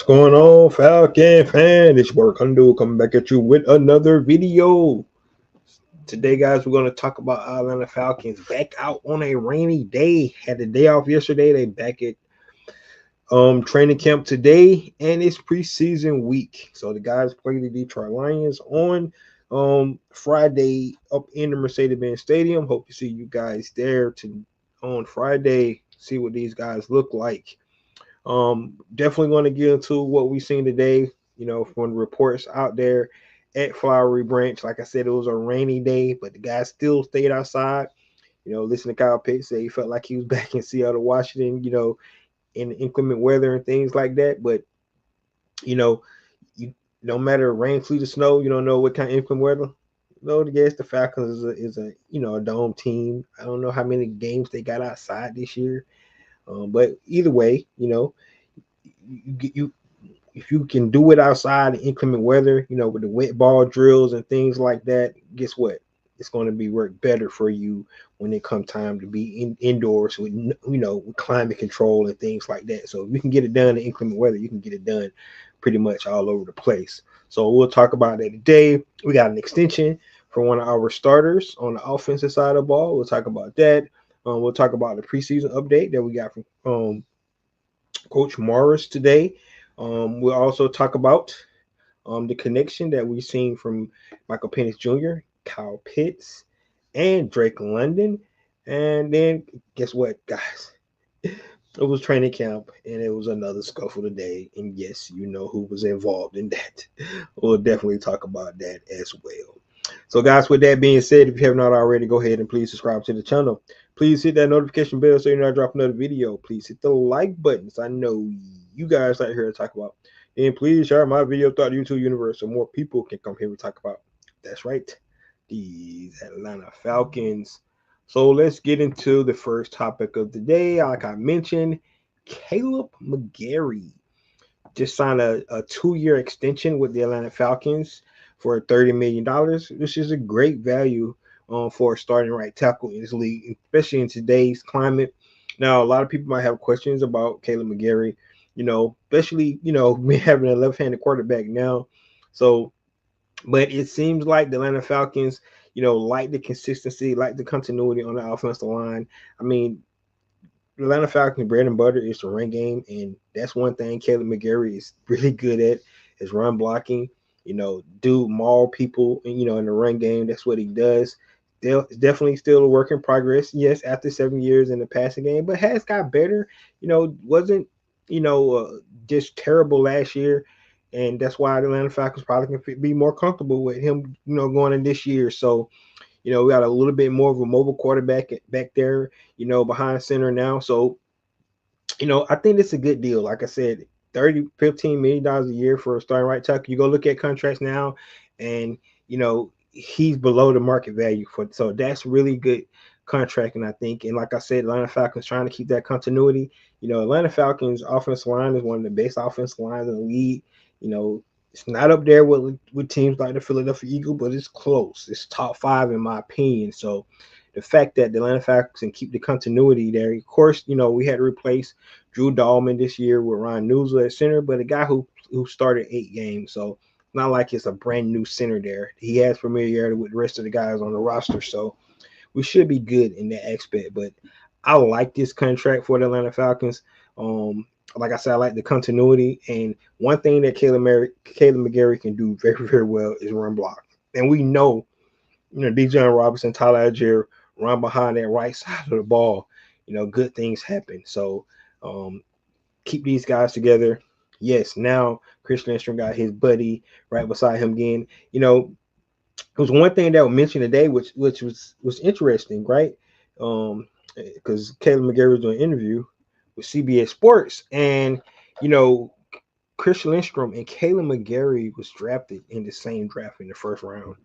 going on, Falcon Fan? It's work undo coming back at you with another video. Today, guys, we're going to talk about Atlanta Falcons back out on a rainy day. Had the day off yesterday. They back at training camp today, and it's preseason week. So the guys play the Detroit Lions on Friday up in the Mercedes-Benz Stadium. Hope to see you guys there on Friday. See what these guys look like. Definitely going to get into what we've seen today, from the reports out there at Flowery Branch. Like I said, it was a rainy day, but the guys still stayed outside. Listen to Kyle Pitts say he felt like he was back in Seattle, Washington, in inclement weather and things like that. But, you no matter rain, sleet, or snow, you don't know what kind of inclement weather. I guess the Falcons is a dome team. I don't know how many games they got outside this year. But either way, you if you can do it outside in inclement weather, with the wet ball drills and things like that, guess what? It's going to be work better for you when it comes time to be indoors with with climate control and things like that. So if you can get it done in inclement weather, you can get it done pretty much all over the place. So we'll talk about that today. We got an extension for one of our starters on the offensive side of the ball. We'll talk about that. We'll talk about the preseason update that we got from Coach Morris today. We'll also talk about the connection that we've seen from Michael Penix Jr., Kyle Pitts, and Drake London. And then guess what, guys? It was training camp, and it was another scuffle today. And yes, you know who was involved in that. We'll definitely talk about that as well. So, guys, with that being said, if you have not already, go ahead and please subscribe to the channel. Please hit that notification bell so you know I drop another video. Please hit the like buttons. I know you guys out here to talk about. And please share my video throughout the YouTube universe so more people can come here and talk about. That's right, these Atlanta Falcons. So let's get into the first topic of the day. Like I mentioned, Caleb McGarry just signed a 2-year extension with the Atlanta Falcons for $30 million, which is a great value for a starting right tackle in this league, especially in today's climate. Now, a lot of people might have questions about Caleb McGarry, especially, me having a left-handed quarterback now. So, but it seems like the Atlanta Falcons, like the consistency, like the continuity on the offensive line. I mean, the Atlanta Falcons' bread and butter is the run game, and that's one thing Caleb McGarry is really good at is run blocking. Do maul people, in the run game. That's what he does. It's definitely still a work in progress. Yes, after 7 years in the passing game, but has got better. Wasn't just terrible last year, and that's why the Atlanta Falcons probably can be more comfortable with him, going in this year. So we got a little bit more of a mobile quarterback back there, behind center now. So, I think it's a good deal. Like I said, $15 million a year for a starting right tackle. You go look at contracts now, and, he's below the market value so that's really good contracting, I think. And like I said, Atlanta Falcons trying to keep that continuity. Atlanta Falcons offensive line is one of the best offensive lines in the league. It's not up there with teams like the Philadelphia Eagles, but it's close. It's top 5 in my opinion. So the fact that the Atlanta Falcons can keep the continuity there, of course, we had to replace Drew Dahlman this year with Ryan Newsler at center, but a guy who started 8 games. So it's not like it's a brand new center there. He has familiarity with the rest of the guys on the roster. So we should be good in that aspect. But I like this contract for the Atlanta Falcons. Like I said, I like the continuity. And one thing that Caleb McGarry can do very, very well is run block. And we know, Bijan Robinson, Tyler Algier run behind that right side of the ball. Good things happen. So keep these guys together. Yes, now Chris Lindstrom got his buddy right beside him again. It was one thing that was mentioned today, which was interesting, right? Because Caleb McGarry was doing an interview with CBS Sports, and Chris Lindstrom and Caleb McGarry was drafted in the same draft in the first round.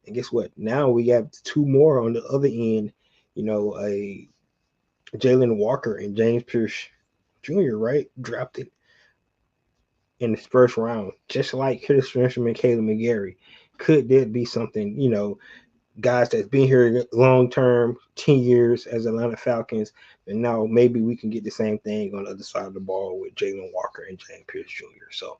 And guess what? Now we have 2 more on the other end. A Jalen Walker and James Pierce Jr. Right, drafted in the first round, just like Chris Lindstrom and Caleb McGarry. Could that be something, guys that's been here long term, 10 years as Atlanta Falcons, and now maybe we can get the same thing on the other side of the ball with Jalen Walker and James Pierce Jr. So,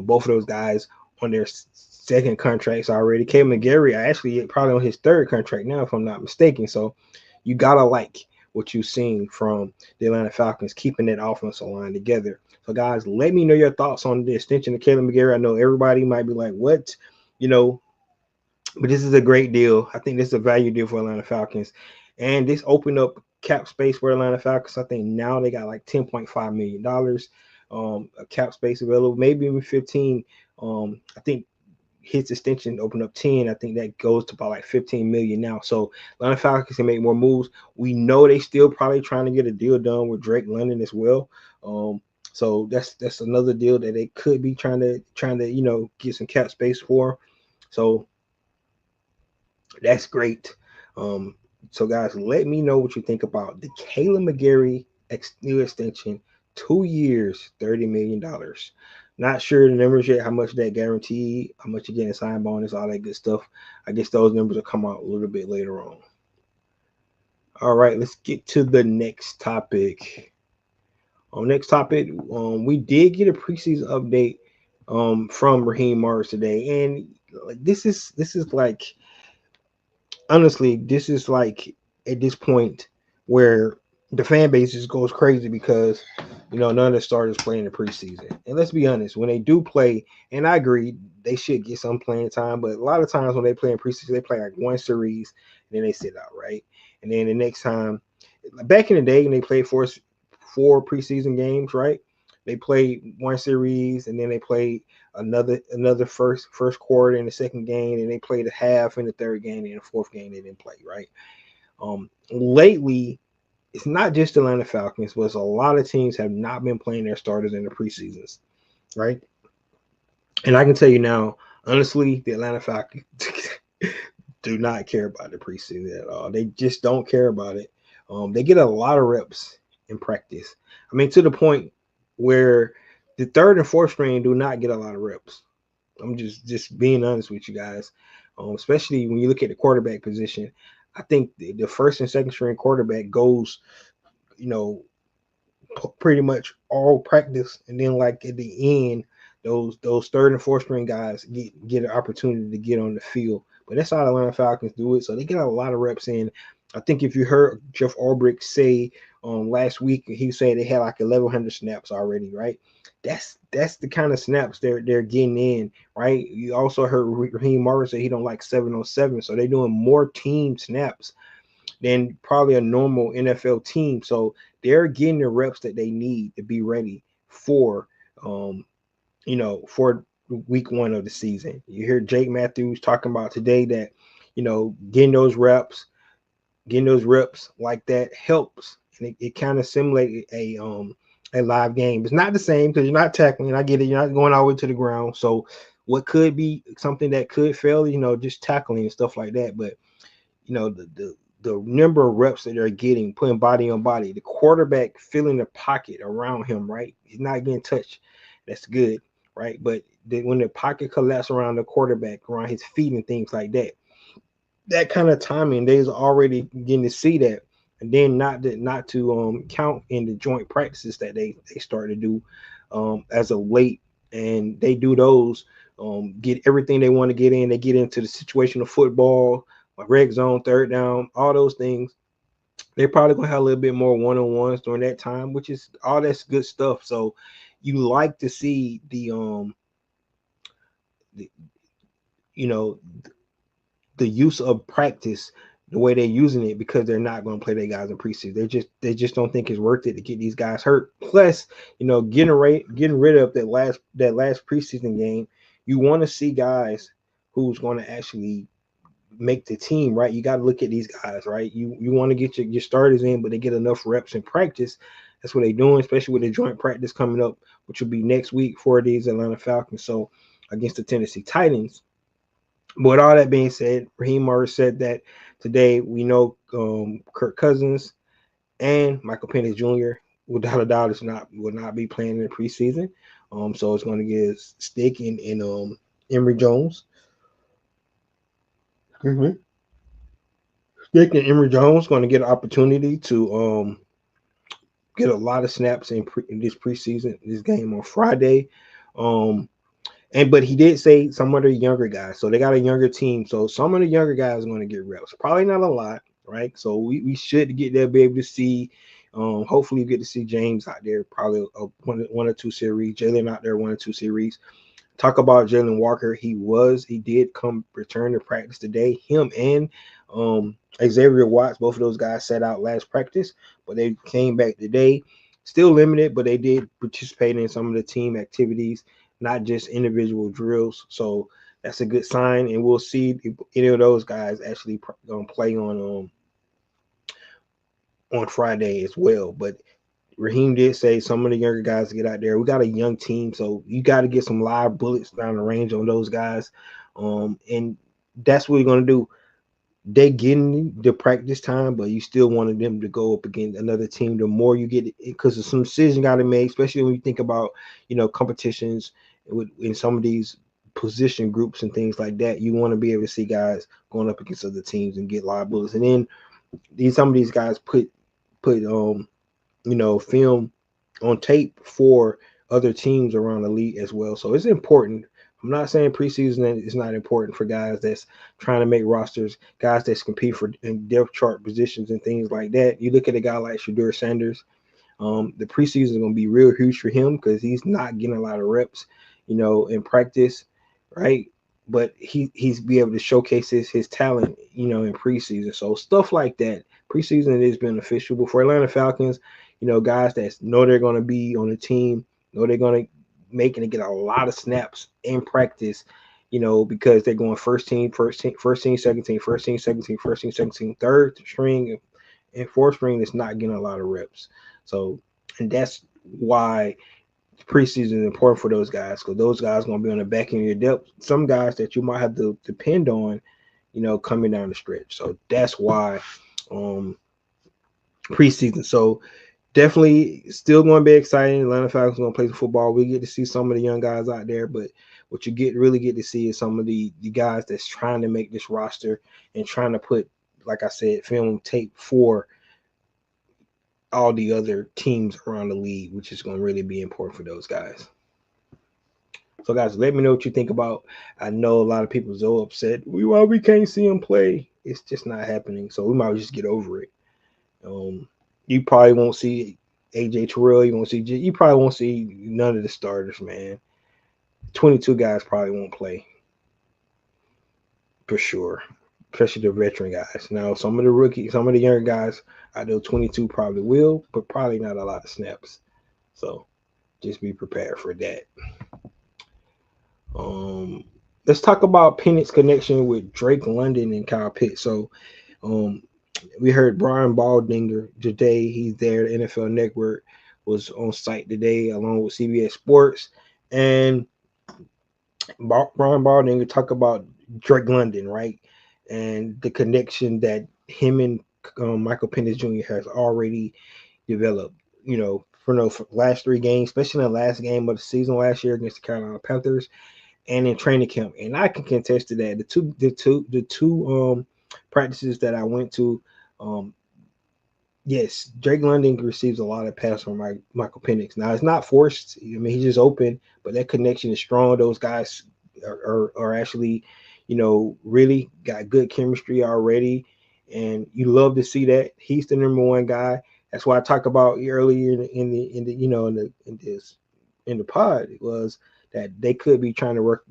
both of those guys on their second contracts already. K. McGarry, actually probably on his third contract now, if I'm not mistaken. So, you gotta like what you've seen from the Atlanta Falcons keeping that offensive line together. So, guys, let me know your thoughts on the extension of Caleb McGarry. I know everybody might be like, "What?" You know, but this is a great deal. I think this is a value deal for Atlanta Falcons. And this opened up cap space for Atlanta Falcons. I think now they got like $10.5 million cap space available, maybe even 15. I think his extension opened up 10. I think that goes to about like 15 million now. So Atlanta Falcons can make more moves. We know they still probably trying to get a deal done with Drake London as well. So that's another deal that they could be trying to get some cap space for. So that's great. Um, so guys, let me know what you think about the Caleb McGarry new extension, 2 years, $30 million. Not sure the numbers yet, how much that guaranteed, how much you get in sign bonus, all that good stuff. I guess those numbers will come out a little bit later on. All right, let's get to the next topic. Next topic, we did get a preseason update from Raheem Morris today, and this is like, honestly, this is like at this point where the fan base just goes crazy because none of the starters play in the preseason. And let's be honest, when they do play, and I agree they should get some playing time, but a lot of times when they play in preseason, they play like one series and then they sit out, right? And then the next time, back in the day, when they played four preseason games, right? They played one series and then they played another first quarter in the second game, and they played a half in the third game, and the fourth game they didn't play, right? Lately, it's not just the Atlanta Falcons, but a lot of teams have not been playing their starters in the preseasons, right? And I can tell you now, honestly, the Atlanta Falcons do not care about the preseason at all. They just don't care about it. They get a lot of reps in practice. I mean, to the point where the third and fourth string do not get a lot of reps. I'm just being honest with you guys, especially when you look at the quarterback position. I think the first and second string quarterback goes, you know, pretty much all practice, and then like at the end, those third and fourth string guys get an opportunity to get on the field. But that's how the Atlanta Falcons do it. So they get a lot of reps in. I think if you heard Jeff Ulbrich say last week, he said they had like 1,100 snaps already, right? That's the kind of snaps they're getting in, right? You also heard Raheem Morris say he don't like 7-on-7, so they're doing more team snaps than probably a normal NFL team. So they're getting the reps that they need to be ready for for week one of the season. You hear Jake Matthews talking about today that, getting those reps like that helps. And it kind of simulated a live game. It's not the same because you're not tackling. I get it. You're not going all the way to the ground. So what could be something that could fail, just tackling and stuff like that. But the number of reps that they're getting, putting body on body, the quarterback filling the pocket around him, right? He's not getting touched. That's good, right? But when the pocket collapses around the quarterback, around his feet and things like that, that kind of timing, they's already getting to see that. And then not to count in the joint practices that they start to do as of late, and they do those, get everything they want to get in. They get into the situational football, red zone, third down, all those things. They're probably gonna have a little bit more one-on-ones during that time, which is all that's good stuff. So you like to see the you know the use of practice the way they're using it, because they're not going to play their guys in preseason. They just don't think it's worth it to get these guys hurt. Plus, getting rid of that last preseason game, you want to see guys who's going to actually make the team, right? You got to look at these guys, right? You want to get your starters in, but they get enough reps in practice. That's what they're doing, especially with the joint practice coming up, which will be next week for these Atlanta Falcons. So against the Tennessee Titans. But with all that being said, Raheem Morris said that today we know Kirk Cousins and Michael Penix Jr. without a doubt will not be playing in the preseason. So it's going to get Stick in Emory Jones. Excuse me. Nick and Emory Jones going to get an opportunity to get a lot of snaps in this preseason, this game on Friday. Um, but he did say some of the younger guys, so they got a younger team. So some of the younger guys are going to get reps. Probably not a lot, right? So we should get there, be able to see. Hopefully, you get to see James out there, probably one or two series. Jalen out there, 1 or 2 series. Talk about Jalen Walker. He did come return to practice today. Him and Xavier Watts, both of those guys sat out last practice, but they came back today. Still limited, but they did participate in some of the team activities, not just individual drills. So that's a good sign, and we'll see if any of those guys actually play on Friday as well. But Raheem did say some of the younger guys get out there. We got a young team, so you got to get some live bullets down the range on those guys. And that's what we're gonna do. They getting the practice time, but you still wanted them to go up against another team. The more you get, because there's some decisions got to make, especially when you think about competitions in some of these position groups and things like that. You want to be able to see guys going up against other teams and get live bullets, and then some of these guys put film on tape for other teams around the league as well. So it's important. I'm not saying preseason is not important for guys that's trying to make rosters, guys that's compete for in depth chart positions and things like that. You look at a guy like Shedeur Sanders. The preseason is going to be real huge for him because he's not getting a lot of reps, in practice, right? But he's be able to showcase his talent, in preseason. So stuff like that, preseason is beneficial. But for Atlanta Falcons, guys that know they're going to be on the team, know they're going to make and get a lot of snaps in practice, because they're going first team, second team, first team, second team, first team, second team, third string, and fourth string is not getting a lot of reps. So, and that's why preseason is important for those guys, because those guys are going to be on the back end of your depth. Some guys that you might have to depend on, coming down the stretch. So that's why preseason. So definitely still going to be exciting. Atlanta Falcons going to play some football. We get to see some of the young guys out there, but what you really get to see is some of the guys that's trying to make this roster and trying to put, like I said, film tape for all the other teams around the league, which is going to really be important for those guys. So, guys, let me know what you think about. I know a lot of people are so upset. We can't see him play. It's just not happening. So we might just get over it. You probably won't see AJ Terrell. You probably won't see none of the starters, man. 22 guys probably won't play for sure, especially the veteran guys. Now, some of the rookies, some of the younger guys, I know 22 probably will, but probably not a lot of snaps. So just be prepared for that. Let's talk about Penix's connection with Drake London and Kyle Pitts. So we heard Brian Baldinger today. He's there. The NFL Network was on site today along with CBS Sports. And Brian Baldinger talk about Drake London, right? And the connection that him and Michael Penix Jr. has already developed, for the last 3 games, especially in the last game of the season last year against the Carolina Panthers and in training camp. And I can contest to that. The two practices that I went to, yes, Drake London receives a lot of passes from Michael Penix. Now, it's not forced. I mean, he's just open, but that connection is strong. Those guys are actually, really got good chemistry already. And you love to see that. He's the number one guy. That's why I talked about earlier in the pod was that they could be trying to work,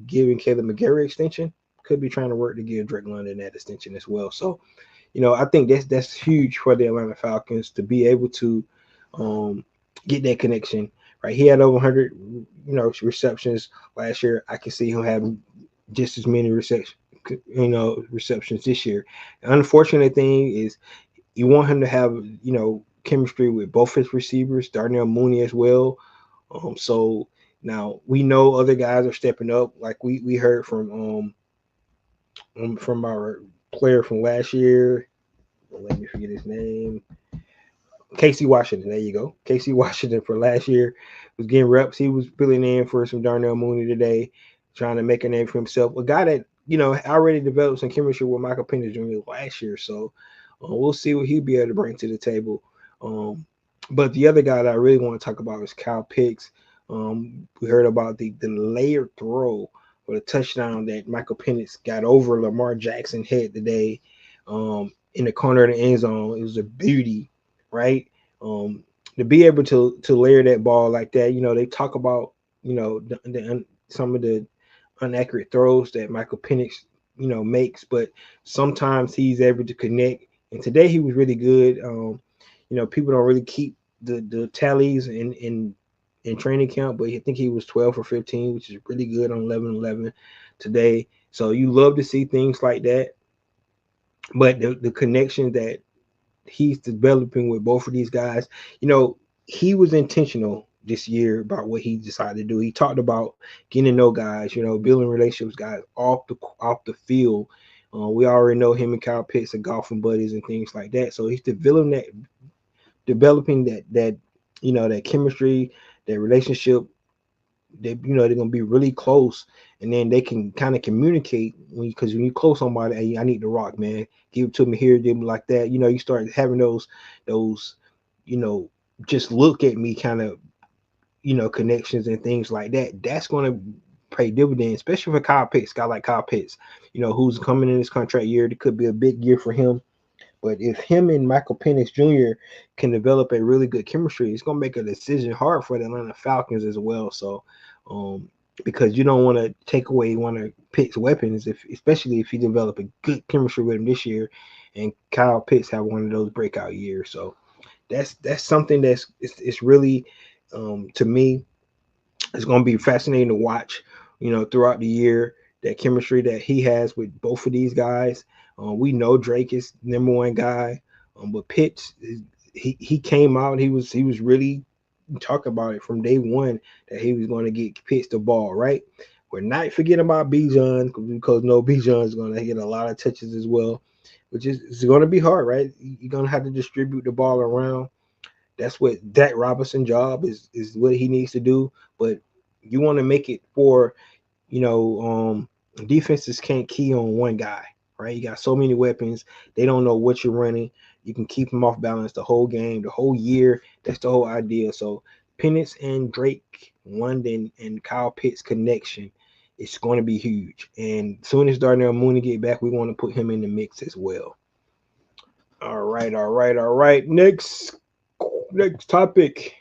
giving Caleb McGarry extension, could be trying to work to give Drake London that extension as well. So, I think that's huge for the Atlanta Falcons to be able to get that connection. Right, he had over 100, receptions last year. I can see him having just as many receptions this year. The unfortunate thing is you want him to have, chemistry with both his receivers, Darnell Mooney as well. So now we know other guys are stepping up, like we heard from our player from last year. Let me forget his name. Casey Washington. There you go. Casey Washington for last year was getting reps. He was filling in for some Darnell Mooney today, trying to make a name for himself. A guy that already developed some chemistry with Michael Penix Jr. last year. So we'll see what he'll be able to bring to the table. Um, but the other guy that I really want to talk about is Kyle Pitts. We heard about the layered throw for the touchdown that Michael Penix got over Lamar Jackson head today in the corner of the end zone. It was a beauty, right? To be able to layer that ball like that, they talk about some of the inaccurate throws that Michael Penix makes, but sometimes he's able to connect. And today he was really good. People don't really keep the tallies in training camp, but I think he was 12 for 15, which is really good on 11-11 today. So you love to see things like that. But the connection that he's developing with both of these guys, he was intentional this year about what he decided to do. He talked about getting to know guys, building relationships, guys off the field. We already know him and Kyle Pitts are golfing buddies and things like that. So he's developing that chemistry, that relationship. They're gonna be really close, and then they can kind of communicate because when you close somebody, hey, I need the rock, man. Give it to me here, give me like that. You start having those, you know, just look at me kind of, connections and things like that. That's gonna pay dividends, especially for Kyle Pitts, guy like Kyle Pitts, who's coming in this contract year. It could be a big year for him. But if him and Michael Penix Jr. can develop a really good chemistry, it's gonna make a decision hard for the Atlanta Falcons as well. So, because you don't want to take away one of Pitt's weapons, especially if he develop a good chemistry with him this year, and Kyle Pitts have one of those breakout years. So that's something it's really to me, it's gonna be fascinating to watch. Throughout the year, that chemistry that he has with both of these guys. We know Drake is number one guy, but Pitts, he came out. He was really talking about it from day one that he was going to get Pitts the ball right. We're not forgetting about Bijan because no Bijan is going to get a lot of touches as well, which is it's going to be hard, right? You're going to have to distribute the ball around. That's what Dak Robinson job is what he needs to do. But you want to make it for you know, defenses can't key on one guy, right? You got so many weapons. They don't know what you're running. You can keep them off balance the whole game, the whole year. That's the whole idea. So Penix and Drake, London, and Kyle Pitts connection, it's going to be huge. And as soon as Darnell Mooney get back, we want to put him in the mix as well. All right, all right, all right. Next topic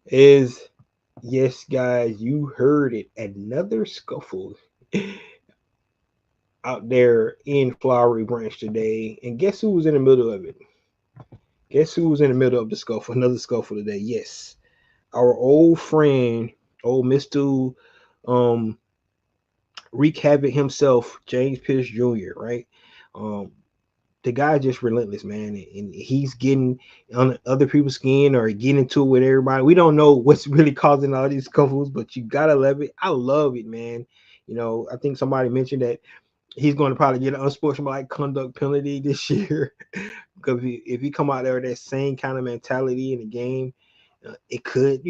is, yes, guys, you heard it. Another scuffle out there in Flowery Branch today. And guess who was in the middle of it? Guess who was in the middle of the scuffle? Another scuffle today. Yes. Our old friend, old Mr. Wreak Havoc himself, James Pierce Jr., right? The guy just relentless, man, and he's getting on other people's skin or getting into it with everybody. We don't know what's really causing all these scuffles, but you gotta love it. I love it, man. I think somebody mentioned that he's going to probably get an unsportsmanlike conduct penalty this year because if he come out there with that same kind of mentality in the game, it could,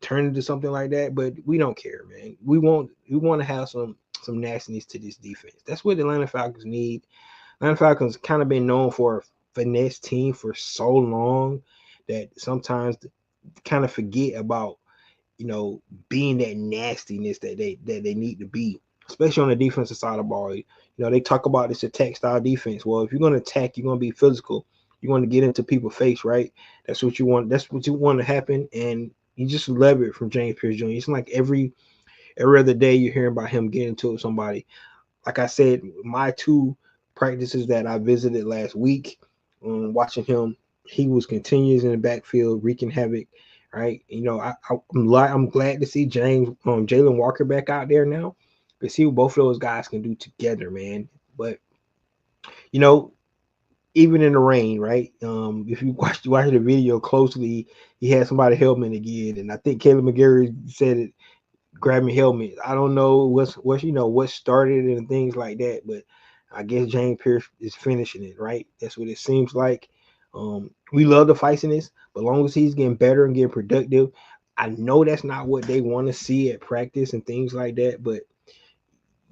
turn into something like that. But we don't care, man. We want to have some nastiness to this defense. That's what the Atlanta Falcons need. Atlanta Falcons kind of been known for a finesse team for so long that sometimes kind of forget about, being that nastiness that they need to be, especially on the defensive side of the ball. They talk about this attack style defense. Well, if you're going to attack, you're going to be physical. You're going to get into people's face, right? That's what you want. That's what you want to happen. And you just love it from James Pierce Jr. It's like every other day you're hearing about him getting into somebody. Like I said, my two practices that I visited last week, watching him, he was continuous in the backfield, wreaking havoc. Right, I'm glad to see Jalen Walker back out there now to see what both of those guys can do together, man. But even in the rain, right? If you watch the video closely, he had somebody helmet again, and I think Caleb McGarry said it. Grab me helmet. I don't know what started it and things like that, but I guess James Pierce is finishing it, right? That's what it seems like. We love the feistiness, but as long as he's getting better and getting productive, I know that's not what they want to see at practice and things like that. But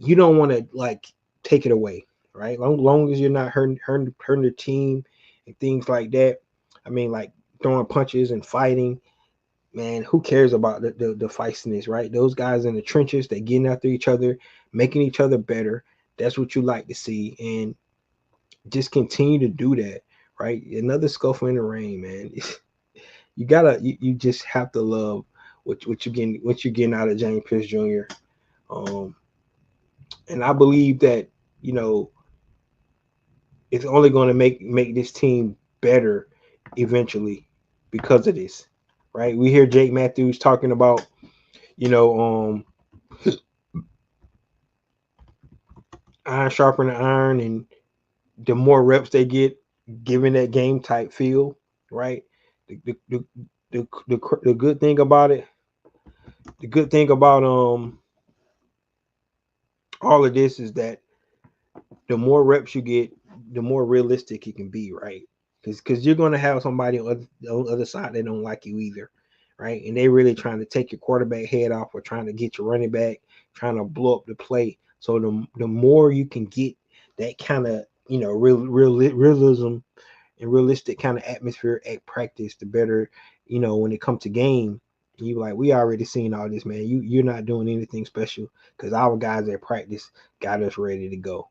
you don't want to like take it away, right? Long as you're not hurting the team and things like that. I mean, like throwing punches and fighting, man, who cares about the feistiness, right? Those guys in the trenches, they getting after each other, making each other better. That's what you like to see, and just continue to do that, right? Another scuffle in the rain, man. You just have to love what you're getting out of James Pierce Jr. Um, and I believe that you know it's only going to make this team better eventually because of this, right? We hear Jake Matthews talking about you know iron sharpening iron, and the more reps they get, given that game type feel, right? The the the, the good thing about it, the good thing about all of this is that the more reps you get, the more realistic it can be, right? Because you're going to have somebody on the other side that don't like you either, right? And they really trying to take your quarterback head off, or trying to get your running back, trying to blow up the play. So the more you can get that kind of realism and realistic kind of atmosphere at practice, the better, when it comes to game. You like, we already seen all this, man. You're not doing anything special because our guys at practice got us ready to go.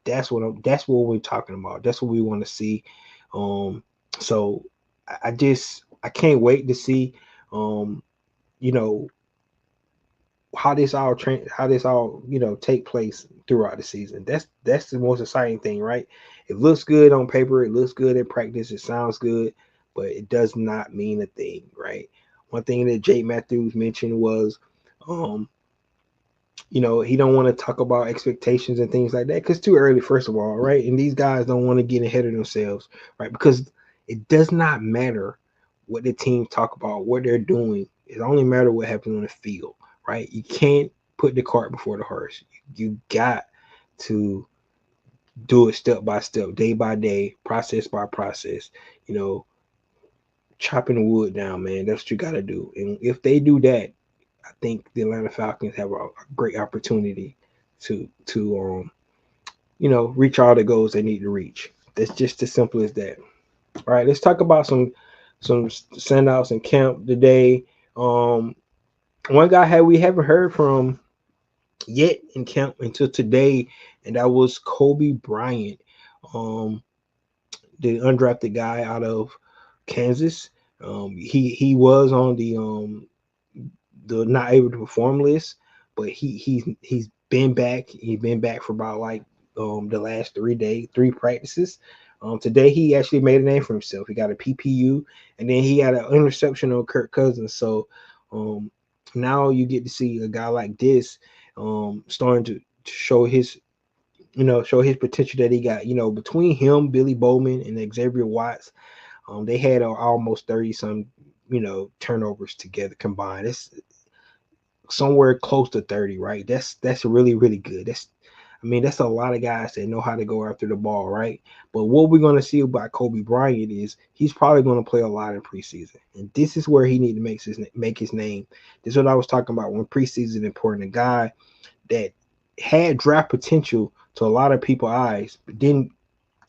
That's what we're talking about. That's what we want to see. So I can't wait to see, you know, how this all take place throughout the season. That's the most exciting thing, right? It looks good on paper, it looks good at practice, it sounds good, but it does not mean a thing, right? One thing that Jake Matthews mentioned was, um, he don't want to talk about expectations and things like that because too early, first of all, right? And these guys don't want to get ahead of themselves, right? Because it does not matter what the team talk about, what they're doing. It only matter what happens on the field, right? You can't put the cart before the horse. You got to do it step by step, day by day, process by process. You know, chopping the wood down, man. That's what you got to do. And if they do that, I think the Atlanta Falcons have a great opportunity to reach all the goals they need to reach. That's just as simple as that. All right, let's talk about some standouts in camp today. Um, One guy we haven't heard from yet in camp until today, and that was Kobe Bryant, um, the undrafted guy out of Kansas. He was on the not able to perform list, but he's been back. He's been back for about like the last 3 days, three practices. Today he actually made a name for himself. He got a PPU, and then he had an interception on Kirk Cousins. So um, now you get to see a guy like this starting to show his potential that he got. Between him, Billy Bowman, and Xavier Watts, they had almost 30 some turnovers together combined. It's somewhere close to 30, right? That's really, really good. That's a lot of guys that know how to go after the ball, right? But what we're going to see about Kobe Bryant is he's probably going to play a lot in preseason, and this is where he need to make his name. This is what I was talking about when preseason is important. A guy that had draft potential to a lot of people's eyes, but then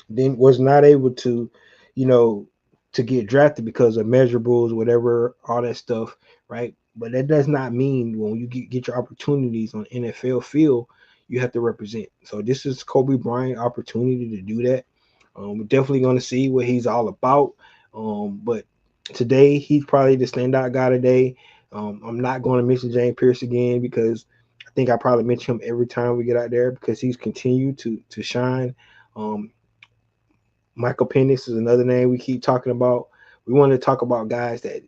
was not able to, you know, to get drafted because of measurables, whatever, all that stuff, right? But that does not mean when you get your opportunities on NFL field, you have to represent. So this is Kobe Bryant opportunity to do that. We're definitely going to see what he's all about. But today he's probably the standout guy today. I'm not going to mention James Pierce again because I think I probably mention him every time we get out there because he's continued to shine. Um, Michael Penix is another name we keep talking about. We want to talk about guys that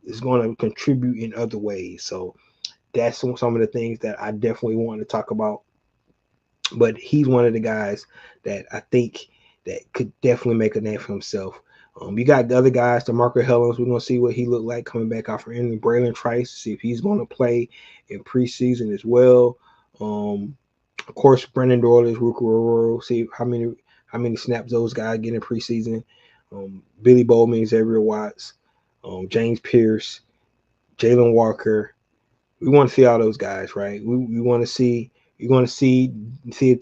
is going to contribute in other ways. So that's some of the things that I definitely want to talk about. But he's one of the guys that I think that could definitely make a name for himself. You got the other guys, DeMarco Hellens. We're going to see what he looked like coming back off for injury. Braylon Trice, see if he's going to play in preseason as well. Of course, Brendan Doyle, Ruka Roro. See how many snaps those guys get in preseason. Billy Bowman, Xavier Watts, James Pierce, Jalen Walker. We want to see all those guys, right? We want to see, You're going to see if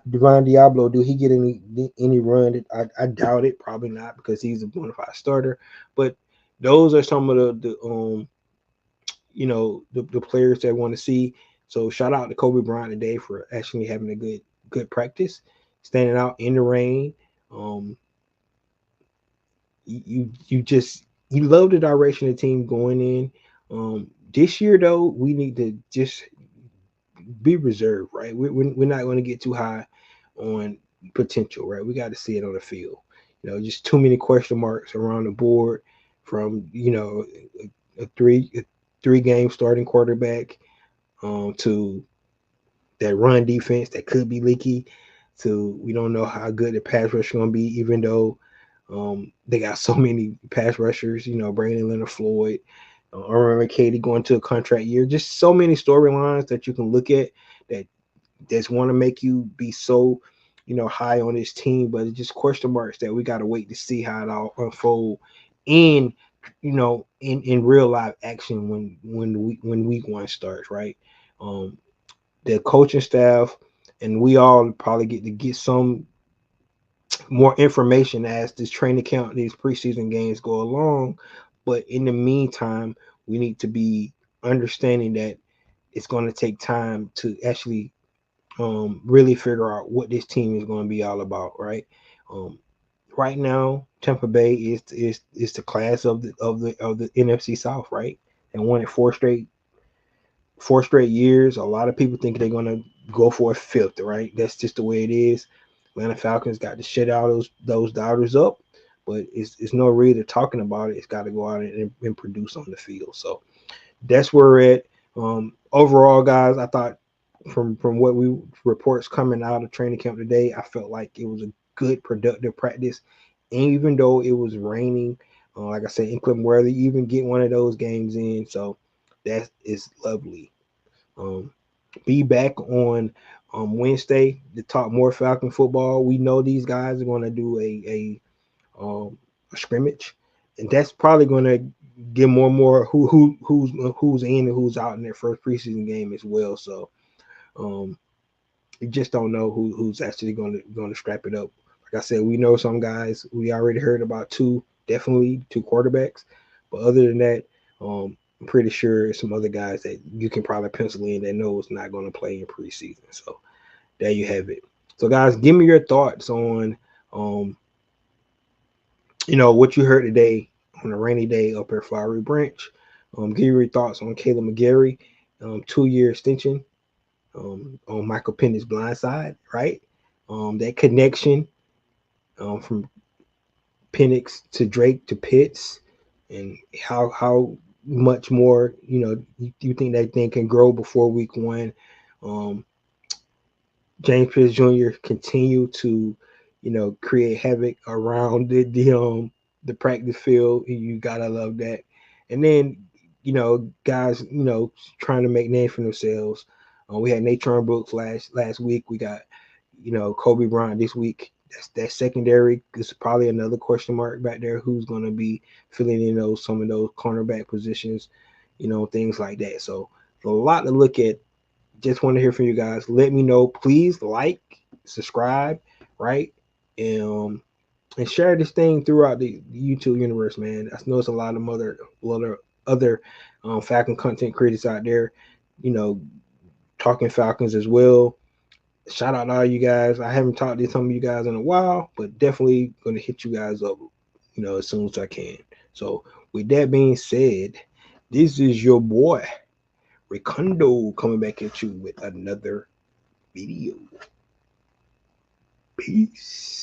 Divine Diablo, do he get any run? I doubt it, probably not, because he's a bona fide starter. But those are some of the players that I want to see. So shout out to Kobe Bryant today for actually having a good practice, standing out in the rain. Um, you just you love the direction the team going in. This year though, we need to just be reserved, right? We're not going to get too high on potential, right? We got to see it on the field. Just too many question marks around the board from a three game starting quarterback to that run defense that could be leaky. To we don't know how good the pass rush is going to be, even though they got so many pass rushers. Brandon Leonard Floyd, Irvin McKay going to a contract year. Just so many storylines that you can look at that just want to make you be so high on this team, but it's just question marks that we got to wait to see how it all unfold in in real life action when week one starts, right? The coaching staff and we all probably get some more information as this training camp, these preseason games go along. But in the meantime, we need to be understanding that it's going to take time to actually really figure out what this team is going to be all about, right? Um, right now, Tampa Bay is the class of the NFC South, right? And won it four straight years. A lot of people think they're gonna go for a fifth, right? That's just the way it is. Atlanta Falcons got to shut out those doubters up, but it's no reason talking about it. It's got to go out and produce on the field. So that's where we're at. Overall, guys, I thought from what we reports coming out of training camp today, I felt like it was a good productive practice. And even though it was raining, like I said, inclement weather, you even get one of those games in. So that is lovely. Um, be back on Wednesday to talk more Falcon football. We know these guys are going to do a scrimmage, and that's probably going to get more and more who's in and who's out in their first preseason game as well. So um, you just don't know who's actually going to strap it up. Like I said, we know some guys. We already heard about definitely two quarterbacks, but other than that, I'm pretty sure some other guys that you can probably pencil in that know it's not going to play in preseason. So there you have it. So guys, give me your thoughts on um, what you heard today on a rainy day up at Flowery Branch. Give your thoughts on Caleb McGarry, 2-year extension, on Michael Penix's blind side, right? That connection from Penix to Drake to Pitts, and how much more you think that thing can grow before week one. Um, James Pierce Jr. continue to create havoc around the practice field. You gotta love that. And then guys trying to make names for themselves. We had Nate Brooks last week. We got Kobe Bryant this week. That secondary is probably another question mark back there. Who's going to be filling in some of those cornerback positions, things like that. So a lot to look at. Just want to hear from you guys. Let me know. Please like, subscribe, right, and share this thing throughout the YouTube universe, man. I know it's a lot of other Falcon content creators out there, talking Falcons as well. Shout out to all you guys. I haven't talked to some of you guys in a while, but definitely going to hit you guys up, as soon as I can. So with that being said, this is your boy Ricondo coming back at you with another video. Peace.